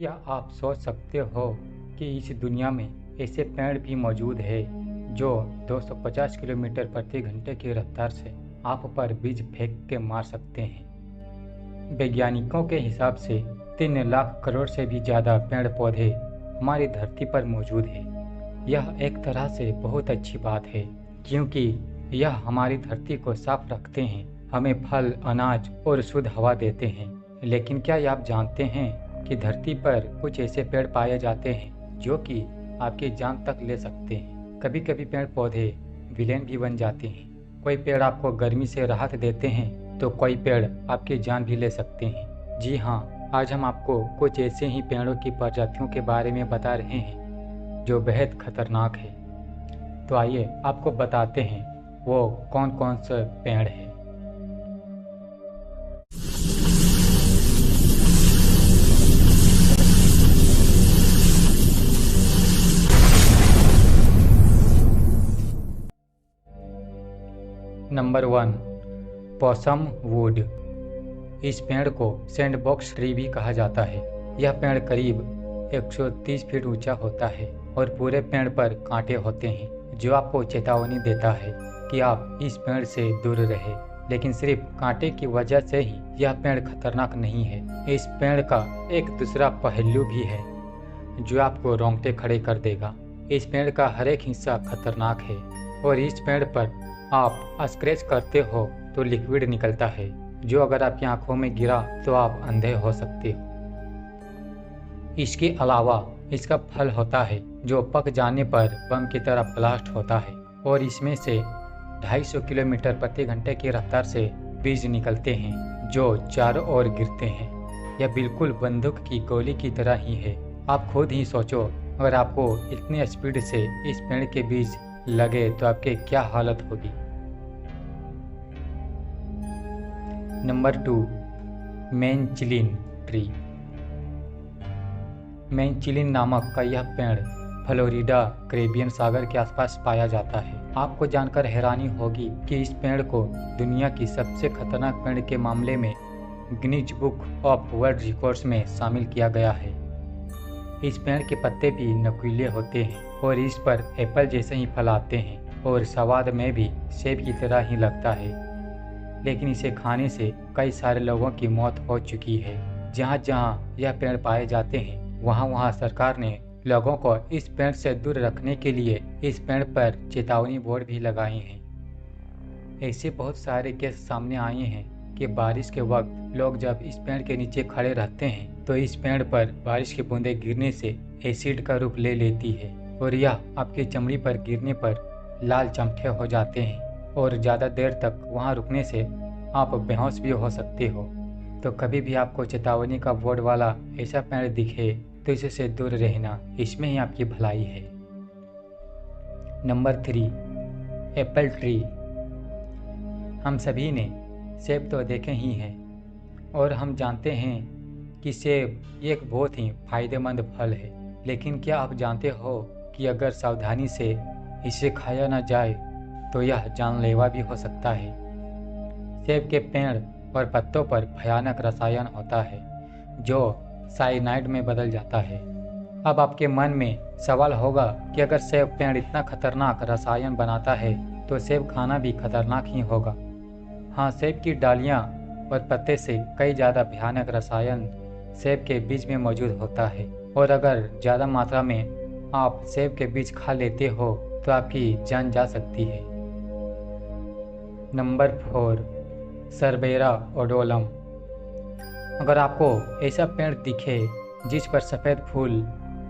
क्या आप सोच सकते हो कि इस दुनिया में ऐसे पेड़ भी मौजूद है जो 250 किलोमीटर प्रति घंटे की रफ्तार से आप पर बीज फेंक के मार सकते हैं। वैज्ञानिकों के हिसाब से 3 लाख करोड़ से भी ज़्यादा पेड़ पौधे हमारी धरती पर मौजूद है। यह एक तरह से बहुत अच्छी बात है क्योंकि यह हमारी धरती को साफ रखते हैं, हमें फल, अनाज और शुद्ध हवा देते हैं। लेकिन क्या आप जानते हैं कि धरती पर कुछ ऐसे पेड़ पाए जाते हैं जो कि आपकी जान तक ले सकते हैं। कभी कभी पेड़ पौधे विलेन भी बन जाते हैं। कोई पेड़ आपको गर्मी से राहत देते हैं तो कोई पेड़ आपकी जान भी ले सकते हैं। जी हाँ, आज हम आपको कुछ ऐसे ही पेड़ों की प्रजातियों के बारे में बता रहे हैं जो बेहद खतरनाक है। तो आइए आपको बताते हैं वो कौन कौन से पेड़ हैं। Number 1, POSSUM would. इस पेड़ को सैंडबॉक्स ट्री भी कहा जाता है। यह पेड़ करीब 130 फीट ऊंचा होता है और पूरे पेड़ पर कांटे होते हैं जो आपको चेतावनी देता है कि आप इस पेड़ से दूर रहें। लेकिन सिर्फ कांटे की वजह से ही यह पेड़ खतरनाक नहीं है। इस पेड़ का एक दूसरा पहलू भी है जो आपको रोंगटे खड़े कर देगा। इस पेड़ का हर एक हिस्सा खतरनाक है और इस पेड़ पर आप स्क्रैच करते हो तो लिक्विड निकलता है जो अगर आपकी आंखों में गिरा तो आप अंधे हो सकते हो। इसके अलावा इसका फल होता है जो पक जाने पर बम की तरह ब्लास्ट होता है और इसमें से 250 किलोमीटर प्रति घंटे की रफ्तार से बीज निकलते हैं जो चारों ओर गिरते हैं। यह बिल्कुल बंदूक की गोली की तरह ही है। आप खुद ही सोचो, अगर आपको इतनी स्पीड से इस पेड़ के बीज लगे तो आपके क्या हालत होगी। Number 2, मैनचिलिन tree. मैनचिलिन नामक का यह पेड़ फ्लोरिडा कैरिबियन सागर के आसपास पाया जाता है। आपको जानकर हैरानी होगी कि इस पेड़ को दुनिया की सबसे खतरनाक पेड़ के मामले में Guinness book of world records में शामिल किया गया है। इस पेड़ के पत्ते भी नुकीले होते हैं और इस पर एप्पल जैसे ही फल आते हैं और स्वाद में भी सेब की तरह ही लगता है। लेकिन इसे खाने से कई सारे लोगों की मौत हो चुकी है। जहाँ जहाँ यह पेड़ पाए जाते हैं वहाँ वहाँ सरकार ने लोगों को इस पेड़ से दूर रखने के लिए इस पेड़ पर चेतावनी बोर्ड भी लगाए हैं। ऐसे बहुत सारे केस सामने आए हैं कि बारिश के वक्त लोग जब इस पेड़ के नीचे खड़े रहते हैं तो इस पेड़ पर बारिश की बूंदें गिरने से एसिड का रूप ले लेती है और यह आपकी चमड़ी पर गिरने पर लाल चमटे हो जाते हैं और ज़्यादा देर तक वहाँ रुकने से आप बेहोश भी हो सकते हो। तो कभी भी आपको चेतावनी का बोर्ड वाला ऐसा पेड़ दिखे तो इससे दूर रहना, इसमें ही आपकी भलाई है। Number 3, Apple tree. हम सभी ने सेब तो देखे ही हैं और हम जानते हैं कि सेब एक बहुत ही फायदेमंद फल है। लेकिन क्या आप जानते हो कि अगर सावधानी से इसे खाया न जाए तो यह जानलेवा भी हो सकता है। सेब के पेड़ और पत्तों पर भयानक रसायन होता है जो साइनाइड में बदल जाता है। अब आपके मन में सवाल होगा कि अगर सेब पेड़ इतना खतरनाक रसायन बनाता है तो सेब खाना भी खतरनाक ही होगा। हाँ, सेब की डालियाँ और पत्ते से कई ज़्यादा भयानक रसायन सेब के बीज में मौजूद होता है और अगर ज़्यादा मात्रा में आप सेब के बीज खा लेते हो तो आपकी जान जा सकती है। नंबर 4, सरबेरा ओडोलम। अगर आपको ऐसा पेड़ दिखे जिस पर सफ़ेद फूल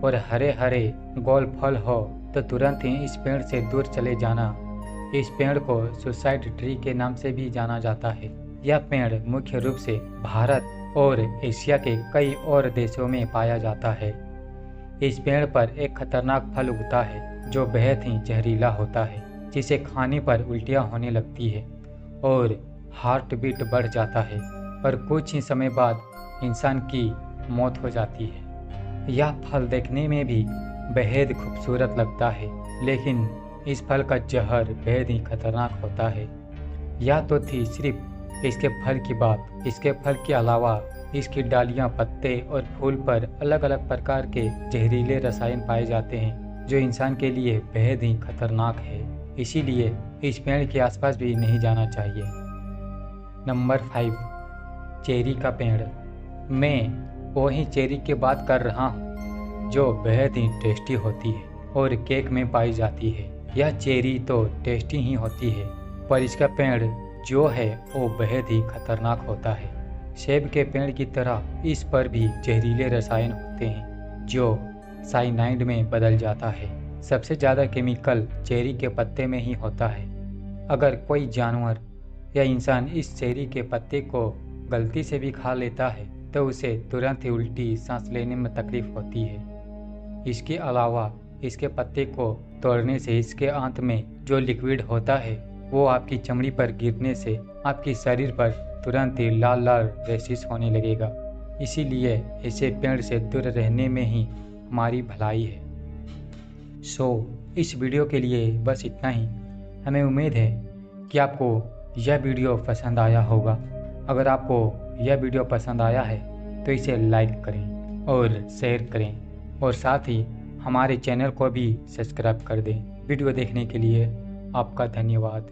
और हरे हरे गोल फल हो तो तुरंत ही इस पेड़ से दूर चले जाना। इस पेड़ को सुसाइड ट्री के नाम से भी जाना जाता है। यह पेड़ मुख्य रूप से भारत और एशिया के कई और देशों में पाया जाता है। इस पेड़ पर एक खतरनाक फल उगता है जो बेहद ही जहरीला होता है, जिसे खाने पर उल्टियाँ होने लगती है और हार्ट बीट बढ़ जाता है और कुछ ही समय बाद इंसान की मौत हो जाती है। यह फल देखने में भी बेहद खूबसूरत लगता है, लेकिन इस फल का जहर बेहद ही खतरनाक होता है। यह तो थी सिर्फ इसके फल की बात, इसके फल के अलावा इसकी डालियां, पत्ते और फूल पर अलग अलग प्रकार के जहरीले रसायन पाए जाते हैं जो इंसान के लिए बेहद ही खतरनाक है। इसीलिए इस पेड़ के आसपास भी नहीं जाना चाहिए। नंबर 5, चेरी का पेड़। मैं वही चेरी की बात कर रहा हूँ जो बेहद ही टेस्टी होती है और केक में पाई जाती है। यह चेरी तो टेस्टी ही होती है, पर इसका पेड़ जो है वो बेहद ही खतरनाक होता है। सेब के पेड़ की तरह इस पर भी जहरीले रसायन होते हैं जो साइनाइड में बदल जाता है। सबसे ज़्यादा केमिकल चेरी के पत्ते में ही होता है। अगर कोई जानवर या इंसान इस चेरी के पत्ते को गलती से भी खा लेता है तो उसे तुरंत ही उल्टी, सांस लेने में तकलीफ होती है। इसके अलावा इसके पत्ते को तोड़ने से इसके अंत में जो लिक्विड होता है वो आपकी चमड़ी पर गिरने से आपके शरीर पर तुरंत ही लाल लाल रैशेस होने लगेगा। इसीलिए इसे पेड़ से दूर रहने में ही हमारी भलाई है। इस वीडियो के लिए बस इतना ही। हमें उम्मीद है कि आपको यह वीडियो पसंद आया होगा। अगर आपको यह वीडियो पसंद आया है तो इसे लाइक करें और शेयर करें और साथ ही हमारे चैनल को भी सब्सक्राइब कर दें। वीडियो देखने के लिए आपका धन्यवाद।